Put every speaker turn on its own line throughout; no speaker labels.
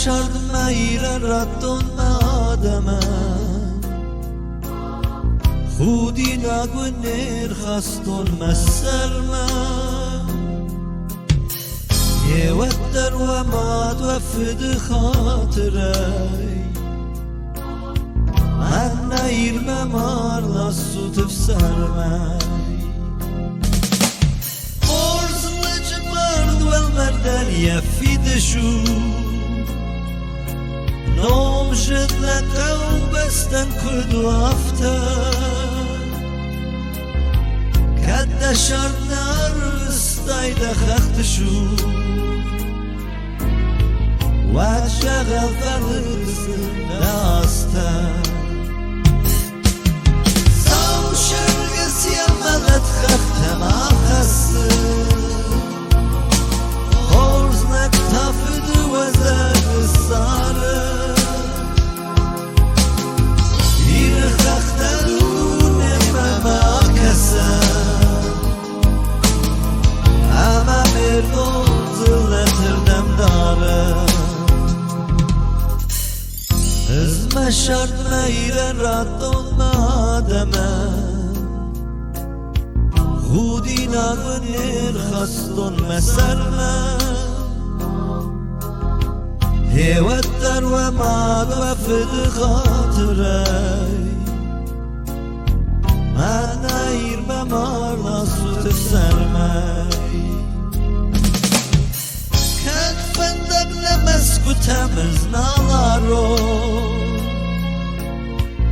شرد مير ردون آدمه خودی نگو نرخستون مسلمه يودر وما توفد خاطري أنا يرمى مار لصوت في سرمي أرز لجبرد والمردان يفيد شو نوم جد لقوم بستن كد وافتر كد شرد نار استايد خخت شو وشغل فرز داستان سو شرقس يملت خخت ما خسر خورزنك تفد وزاق الصار دير خخت دون ما كسر اما مردون زلتردم داره اسم شرط مير ردون آدمه خودی نگو نرخستون مسلمه هیوت و ماد و فد خاطره من نیر بمار نصوت سرمه کد فندق نمسکو تمز نالارو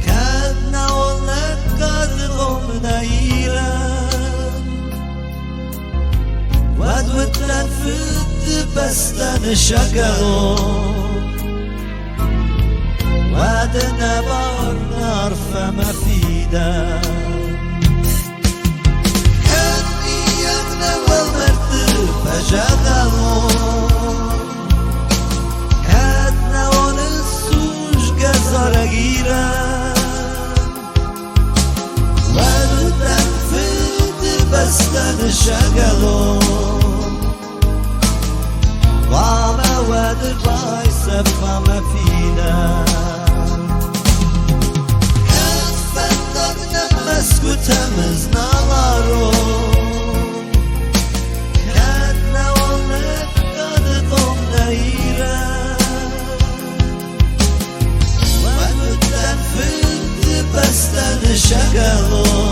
کد نولد قدرم نایرم ود لنفد بستن شقلو ود نبار نرف مفيدا كان يغنى والمرد فشغلو كان نوان السوش قزار گيرم ود لنفد بستن شقلو وما ود باي سفا مفيدا كان فندق نمسكو تمز نالارو كان نوالك قد قوم نايرا ود تنفذ بستن شغلو